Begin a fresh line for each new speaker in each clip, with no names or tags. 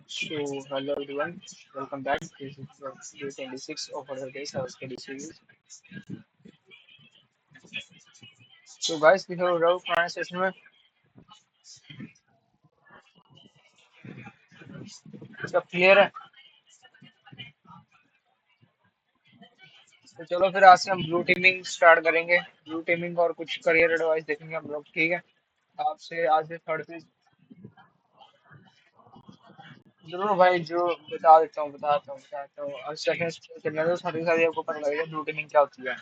So, hello everyone, welcome back. This is day 26 of our days our study series. So, guys, we have a पुराने session में सब clear है। तो चलो फिर आज से हम ब्लू टीमिंग स्टार्ट करेंगे। ब्लू टीमिंग और कुछ करियर एडवाइस देखेंगे हम लोग, ठीक है। आपसे आज से थर्ड पेज जरूर भाई, जो बता देता हूँ। अब सेकंड चलने दो, साथ ही साथ आपको पता लगेगा ब्लू टीमिंग क्या होती है।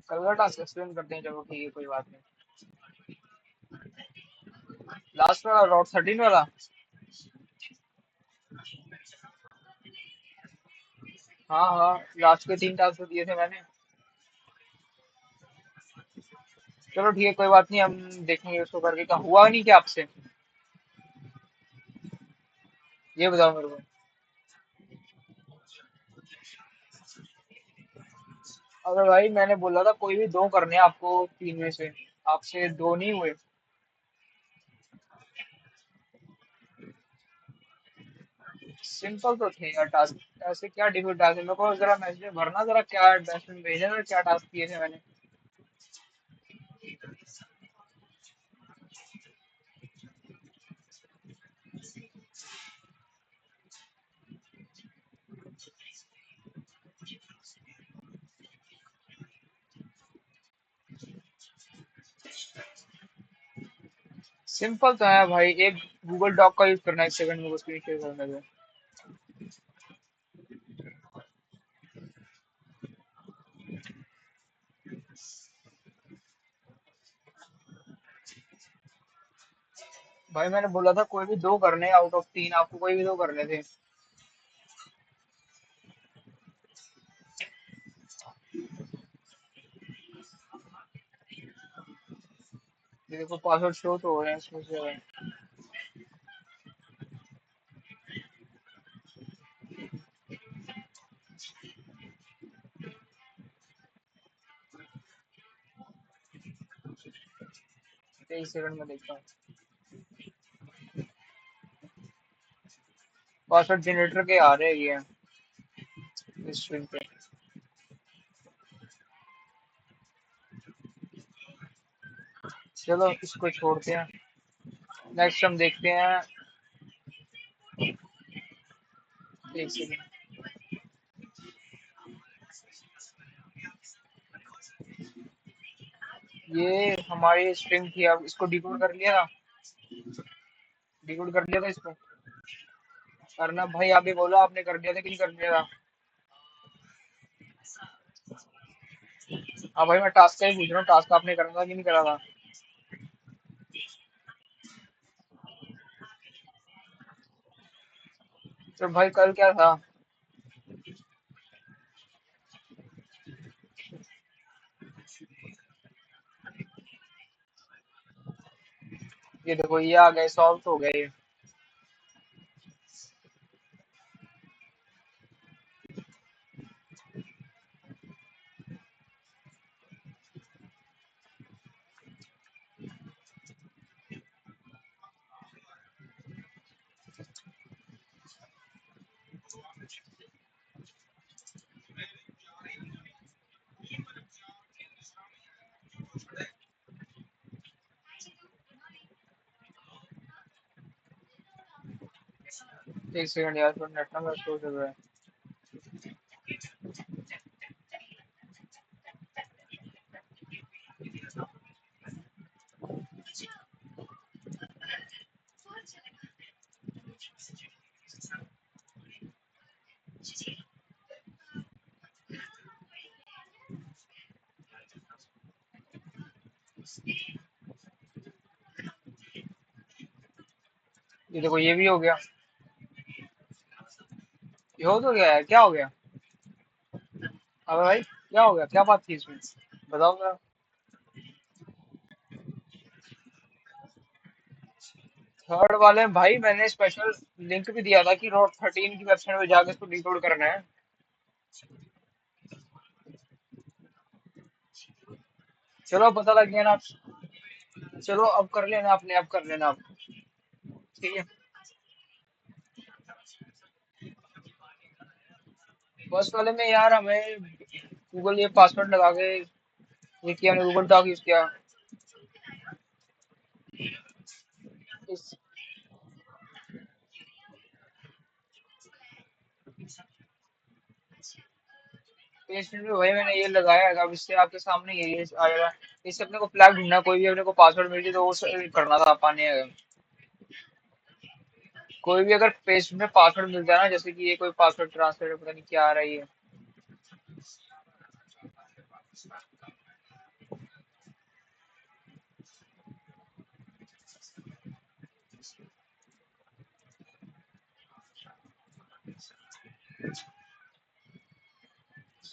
कल का टास्क एक्सप्लेन करते हैं, चलो ठीक है, कोई बात नहीं। लास्ट वाला रॉड 13 वाला। हाँ हाँ, लास्ट के 3 टास्क दिए थे मैंने। चलो ठीक है, कोई बात नहीं, हम देखेंगे उसको करके। क्या हुआ नहीं क्या आपसे, ये बताओ मेरे को। अगर भाई मैंने बोला था कोई भी दो करने हैं आपको, तीन में से आपसे दो नहीं हुए। सिंपल तो थे यार टास्क, ऐसे क्या डिफिकल्ट टास्क है? मेरे को जरा मैसेज में भरना, जरा क्या मैसेज भेजना था, क्या टास्क किए थे मैंने। सिंपल तो है भाई, एक गूगल डॉक का यूज करना है, 1 सेकंड में स्क्रीन शेयर करने में। भाई मैंने बोला था कोई भी दो करने, आउट ऑफ तीन आपको कोई भी दो करने थे। ये देखो पासवर्ड शो तो हो रहे हैं इसमें से। एक सेकंड में देखता हूँ। पासवर्ड जनरेटर के आ रहे हैं ये इस स्ट्रिंग पे। चलो इसको छोड़ते हैं, नेक्स्ट हम देखते हैं। एक सेकंड। ये हमारी स्ट्रिंग थी, अब इसको डिकोड कर लिया था। डिकोड कर लिया था इसको। अर्नब भाई आप भी बोलो, आपने कर दिया था कि नहीं कर दिया था। हाँ भाई, मैं टास्क का ही पूछ रहा हूँ, टास्क आपने करा था कि नहीं करा था। तो भाई कल क्या था। ये देखो ये आ गए, सॉल्व तो हो गए ये। एक सेकंड यार, थोड़ा नेट ना मेरा स्लो चल रहा है। ये देखो ये भी हो गया। ये हो तो गया है, क्या हो गया। अबे भाई क्या हो गया, क्या बात थी इसमें, बताओ जरा। थर्ड वाले में भाई मैंने स्पेशल लिंक भी दिया था कि नोट 13 की वेबसाइट में जाकर इसको डिकोड करना है। चलो पता लग गया ना। चलो अब कर लेना, अपने आप कर लेना आप। ठीक है। फर्स्ट वाले में यार हमें गूगल ये पासवर्ड लगा के ये किया, हमने गूगल डॉक यूज किया। इस पेज में वही मैंने ये लगाया है, अब इससे आपके सामने ये आएगा। इससे अपने को फ्लैग ढूंढना, कोई भी अपने को पासवर्ड मिल जाए तो वो करना था पाने। कोई भी अगर पेज में पासवर्ड मिल जाए ना, जैसे कि ये कोई पासवर्ड ट्रांसफर पता नहीं क्या आ रहा है ये।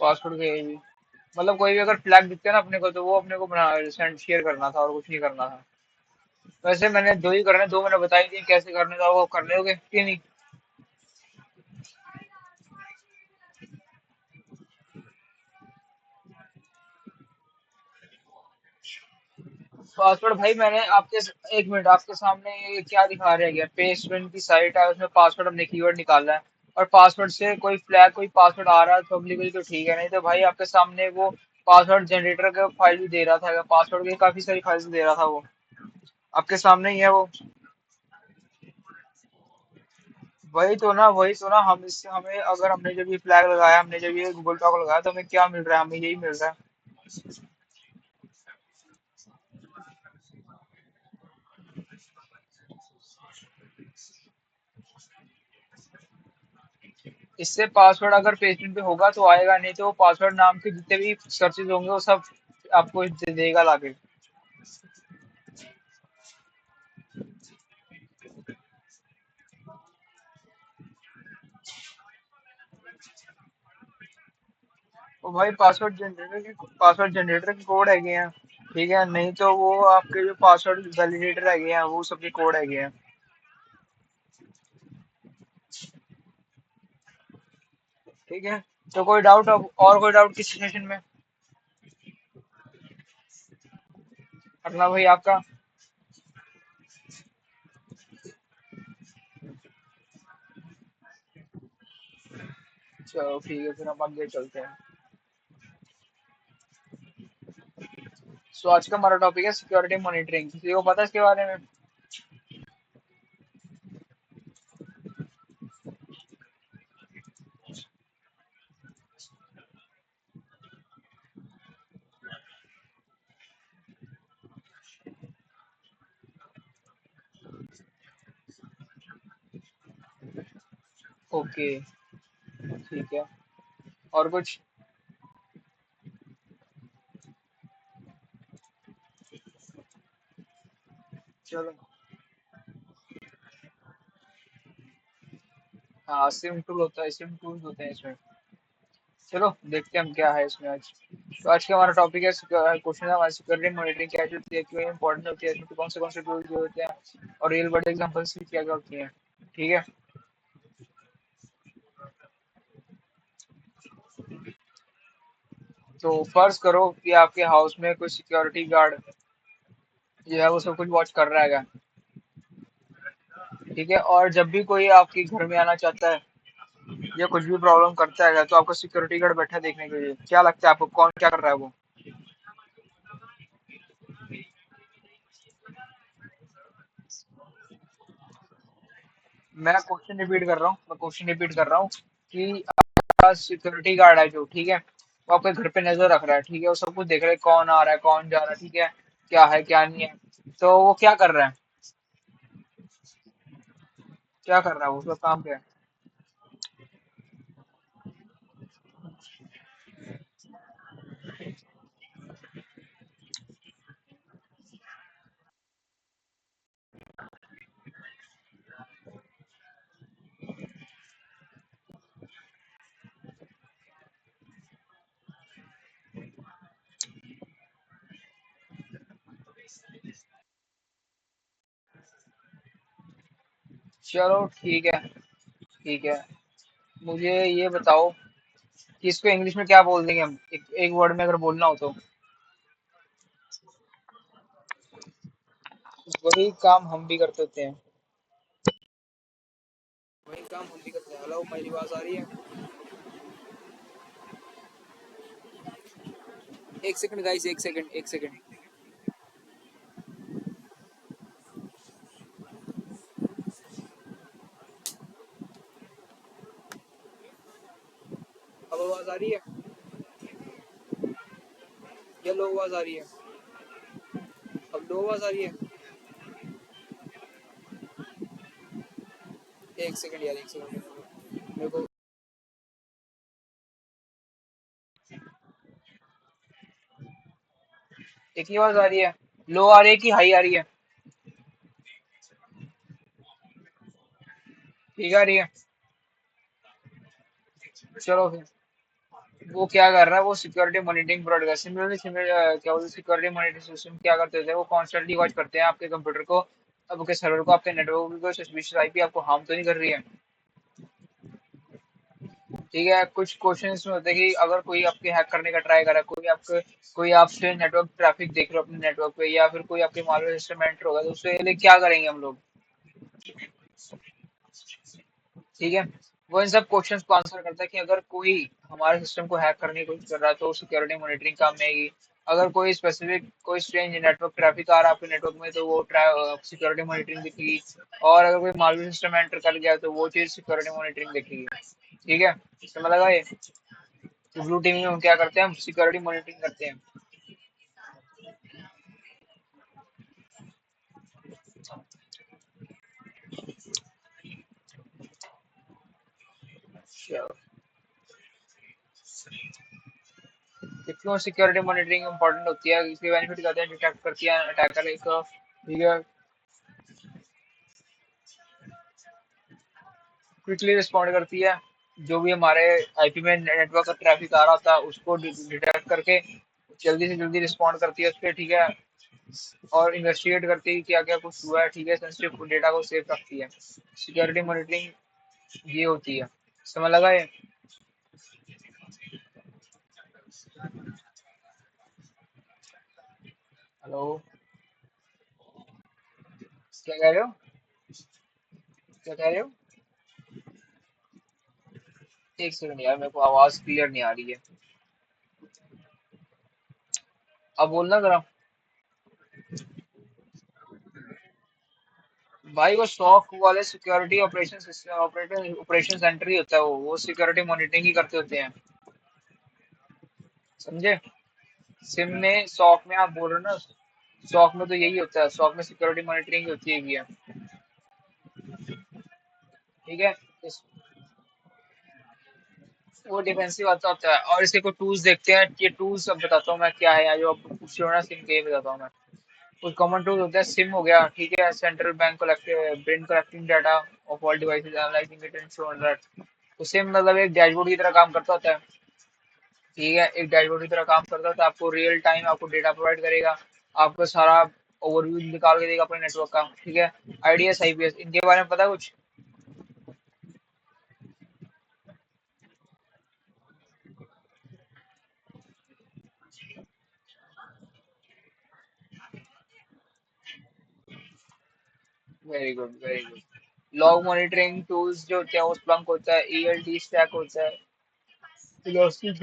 पासवर्ड का ये भी, मतलब कोई भी अगर फ्लैग दिखता है ना अपने को, तो वो अपने को बना सेंड शेयर करना था और कुछ नहीं करना था। वैसे मैंने दो ही करने, दो मैंने बताई थी कैसे करने का, वो कर लोगे कि नहीं? पासवर्ड भाई मैंने आपके, एक मिनट, आपके सामने ये क्या दिखा रहा है? पेज फ्रेंड की साइट है, उसमें पासवर्ड हमने कीवर्ड निकालना है, और पासवर्ड से कोई फ्लैग कोई पासवर्ड आ रहा है पब्लिकली तो ठीक है, नहीं तो भाई आपके सामने वो पासवर्ड जनरेटर का फाइल भी दे रहा था, पासवर्ड की काफी सारी फाइल्स दे रहा था वो। आपके सामने ही है वो। वही तो ना, हम इससे हमें अगर हमने जब ये फ्लैग लगाया, हमने जब ये गूगल टॉक लगाया, तो हमें क्या मिल रहा है? हमें यही मिल रहा है। इससे पासवर्ड अगर पेजेंट पे होगा तो आएगा, नहीं तो पासवर्ड नाम के जितने भी सर्चेज होंगे वो सब आपको देगा लाके। तो भाई पासवर्ड जनरेटर के कोड है हैं। ठीक है, नहीं तो वो आपके जो पासवर्ड वैलिडेटर है हैं वो सबके कोड है हैं। ठीक है। तो कोई डाउट, अब और कोई डाउट किस सेशन में? अपना भाई आपका। चलो ठीक है, फिर हम आगे चलते हैं। सो आज का हमारा टॉपिक है सिक्योरिटी मॉनिटरिंग। किसी को पता है इसके बारे में? ओके, ठीक है। और कुछ? चलो। हाँ, सिम टूल होता है, सिम टूल्स होते हैं इसमें। चलो देखते हैं हम क्या है इसमें आज। तो आज का हमारा टॉपिक है क्वेश्चन है हमारी, सिक्योरिटी मॉनिटरिंग क्या होती है, क्यों इंपॉर्टेंट होती है, इसमें कौन से टूल्स होते हैं, और रियल वर्ल्ड एग्जांपल्स भी क्या क्या होती हैं। ठीक है। तो फर्ज करो कि आपके हाउस में कोई सिक्योरिटी गार्ड जो है वो सब कुछ वॉच कर रहा है। ठीक है, और जब भी कोई आपके घर में आना चाहता है या कुछ भी प्रॉब्लम करता है, तो आपको सिक्योरिटी गार्ड बैठा है देखने के लिए, क्या लगता है आपको कौन क्या कर रहा है वो? मैं क्वेश्चन रिपीट कर रहा हूँ कि आपका सिक्योरिटी गार्ड है जो, ठीक है, वो आपके घर पे नजर रख रहा है, ठीक है, वो सब कुछ देख रहा है कौन आ रहा है कौन जा रहा है, ठीक है, क्या है क्या नहीं है। तो वो क्या कर रहा है? क्या कर रहा है वो, उसका काम क्या है? चलो ठीक है, ठीक है। मुझे ये बताओ कि इसको इंग्लिश में क्या बोल देंगे हम, एक वर्ड में अगर बोलना हो तो? वही काम हम भी करते होते हैं। वही काम हम भी करते हैं। हेलो, मेरी आवाज आ रही है? एक सेकंड गाइस, एक सेकंड, एक सेकंड। अब आवाज आ रही है? ये लो आवाज आ रही है? अब लो आवाज आ रही है? एक सेकंड यार, एक सेकंड मेरे को। एक ही आवाज आ रही है? लो आ रही है कि हाई आ रही है? ठीक आ रही है? चलो फिर। वो क्या कर रहा है, वो सिक्योरिटी मॉनिटरिंग प्रोवाइड कर सिमिलरली सिमिलर क्या बोलते, सिक्योरिटी मॉनिटरिंग सिस्टम क्या करते थे, वो कॉन्स्टेंटली वॉच करते हैं आपके कंप्यूटर को, आपके सर्वर को, आपके नेटवर्क को, सस्पिशियस आईपी आपको हार्म तो नहीं कर रही है। ठीक है, कुछ क्वेश्चंस में होते हैं कि अगर कोई आपके हैक करने का ट्राई करा, कोई आपसे नेटवर्क ट्रैफिक देख रहे हो अपने नेटवर्क पे, या फिर कोई आपके मालवेयर सिस्टम में एंटर होगा, तो उससे पहले क्या करेंगे हम लोग? ठीक है, वो इन सब क्वेश्चंस को आंसर करता है कि अगर कोई हमारे सिस्टम को हैक करने की कोशिश कर रहा है तो सिक्योरिटी मॉनिटरिंग काम में आएगी। अगर कोई स्पेसिफिक कोई स्ट्रेंज नेटवर्क ट्रैफिक आ रहा है आपके नेटवर्क में, तो वो सिक्योरिटी मॉनिटरिंग दिखेगी। और अगर कोई मालवेयर सिस्टम एंटर कर गया तो वो चीज सिक्योरिटी मॉनिटरिंग दिखेगी। ठीक है, समझ लगा ये? तो ब्लू टीम में हम क्या करते हैं, हम सिक्योरिटी मॉनिटरिंग करते हैं। अच्छा, क्यों सिक्योरिटी मॉनिटरिंग इंपॉर्टेंट होती है? इसके बेनिफिट कहते हैं, डिटेक्ट करती है अटैकर एक, ठीक है, क्विकली रिस्पॉन्ड करती है। जो भी हमारे आईपी में नेटवर्क का ट्रैफिक आ रहा होता है उसको डिटेक्ट करके जल्दी से जल्दी रिस्पॉन्ड करती है उस पर, ठीक है। और इन्वेस्टिगेट करती है कि क्या क्या कुछ हुआ है, ठीक है, सेंसिटिव डेटा को सेव रखती है। सिक्योरिटी मॉनिटरिंग ये होती है। समझ लगा ये? हेलो, क्या कह रहे हो? क्या कह रहे हो? एक सेकंड यार, मेरे को आवाज क्लियर नहीं आ रही है। अब बोलना जरा। भाई वो शॉक वाले security operation system operation centre ही होता है, वो सिक्योरिटी मॉनिटरिंग ही करते होते हैं। समझे? सिम में शॉक में आप बोल रहे हो ना, शॉक में तो यही होता है, शॉक में सिक्योरिटी मॉनिटरिंग होती है भी है। ठीक है, इस वो डिफेंसिव आता होता है। और इसके कुछ टूल्स देखते हैं, ये टूल्स अब बताता हूँ मैं क्या है, या जो आप पूछ रहे हो ना सिम के, ये बताता हूँ मैं। कुछ कॉमन टूल होता है, सिम हो गया, ठीक है, central bank brain collecting data of all devices, analysing it and show that. तो सिम मतलब एक डैशबोर्ड की तरह काम करता होता है। ठीक है, एक डैशबोर्ड की तरह काम करता है, तो आपको रियल टाइम आपको डेटा प्रोवाइड करेगा, आपको सारा ओवरव्यू निकाल के देगा अपने नेटवर्क का। ठीक है, आईडीएस आईपीएस इनके बारे में पता है कुछ? Very good, very good. Log monitoring tools जो होते हैं, वो स्प्लंक होता है, ईएलटी स्टैक होता है, इलास्टिक,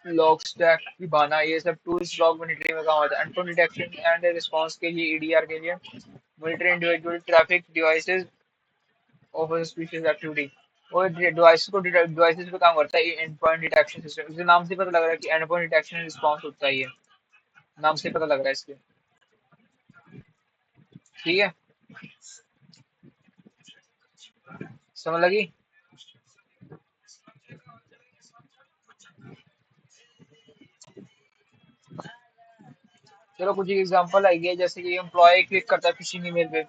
लॉग स्टैक, Kibana, ये सब टूल्स लॉग मॉनिटरिंग में काम आता है। एंडपोइंट डिटेक्शन एंड रिस्पांस के लिए, ईडीआर के लिए, monitor individual traffic devices of suspicious activity. वो डिवाइसेस पे काम करता है, एंडपॉइंट डिटेक्शन सिस्टम। इसके नाम से पता लग रहा है कि एंडपॉइंट डिटेक्शन रिस्पांस होता है ये, नाम से पता लग रहा है इसके। ठीक है, समझ लगी? चलो कुछ एग्जांपल आएंगे, जैसे कि एम्प्लॉय क्लिक करता है फिशिंग ईमेल पे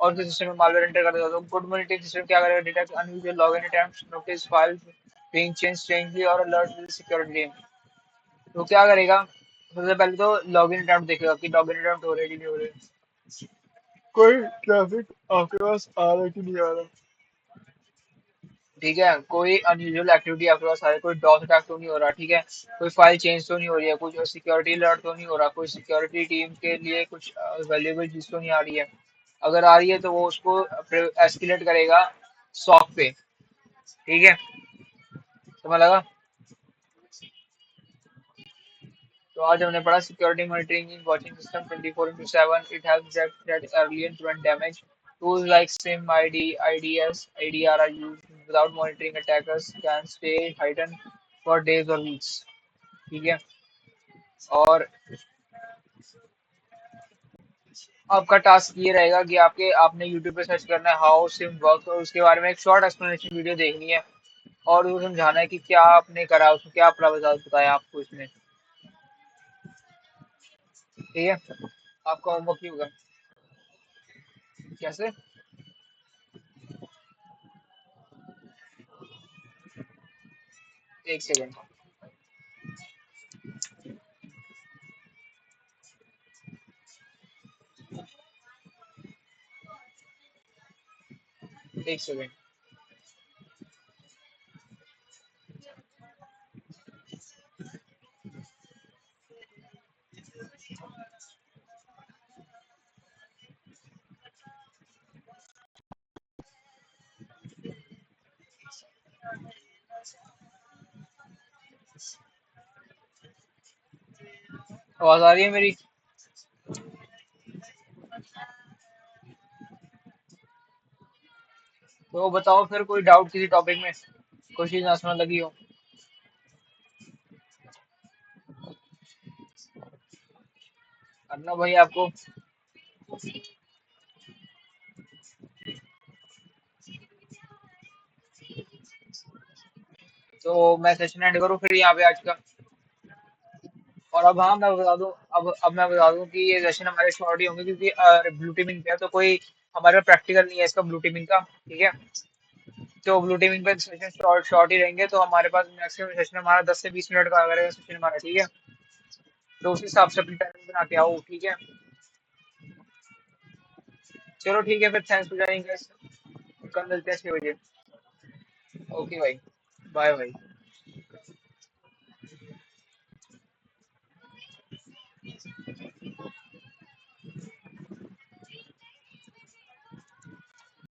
और फिर सिस्टम में मालवेयर एंटर कर देता है, तो गुड मॉनिटरिंग सिस्टम क्या करेगा, detect unusual login attempts, notice file being change strangely और अलर्ट विद सिक्योरिटी टीम। तो क्या करेगा, सबसे पहले तो लॉगिन अटेम्प्ट देखेगा कि लॉगिन अटेम्प्ट हो रहे कि नहीं हो रहे, कोई ट्रैफिक आपके पास आ रहा है कि नहीं आ रहा। ठीक है, कोई अनयूजुअल एक्टिविटी आपके पास आ रही है, कोई डॉस अटैक तो नहीं हो रहा, ठीक है, कोई फाइल चेंज तो नहीं हो रही है, कुछ सिक्योरिटी अलर्ट तो नहीं हो रहा, कोई सिक्योरिटी टीम के लिए कुछ वैल्यूएबल चीज तो नहीं आ रही है। अगर आ रही है तो वो उसको एस्केलेट करेगा सॉक पे। ठीक है, समझ लगा। तो आज हमने पढ़ा security monitoring in watching system 24/7। It helps detect early and prevent damage. Tools like SIM-ID, IDS, IDR are used without monitoring. Attackers can stay hidden for days or weeks. ठीक है। और आपका टास्क ये रहेगा कि आपने YouTube पे search करना है हाउ सिम वर्क, और उसके बारे में एक शॉर्ट एक्सप्लेनेशन वीडियो देखनी है, और वो समझाना है कि क्या आपने करा, उसमें क्या बताया आपको इसमें। ठीक है, आपका होमवर्क ही होगा। कैसे? एक सेकेंड। एक सेकेंड। आवाज आ रही है मेरी? तो बताओ फिर, कोई डाउट किसी टॉपिक में, कोई चीज ना समझ लगी हो? करना भाई आपको। तो मैं सेशन एंड करूँ फिर यहाँ पे आज का? और अब हाँ मैं बता दूं, अब मैं बता दूं कि ये सेशन हमारे शॉर्ट ही होंगे, क्योंकि ब्लू टीमिंग पे है, तो कोई हमारा प्रैक्टिकल नहीं है इसका ब्लू टीमिंग का। ठीक है, तो ब्लू टीमिंग पे सेशन शॉर्ट शॉर्ट ही रहेंगे, तो हमारे पास मैक्सिमम सेशन हमारा 10 से 20 मिनट का अगर सेशन हमारा। ठीक है, तो उस हिसाब से अपनी टाइमिंग बना के आओ। ठीक है, चलो ठीक है फिर, थैंक्स फॉर ज्वाइनिंग गाइस। कल मिलते हैं 6 बजे। ओके भाई, बाय भाई।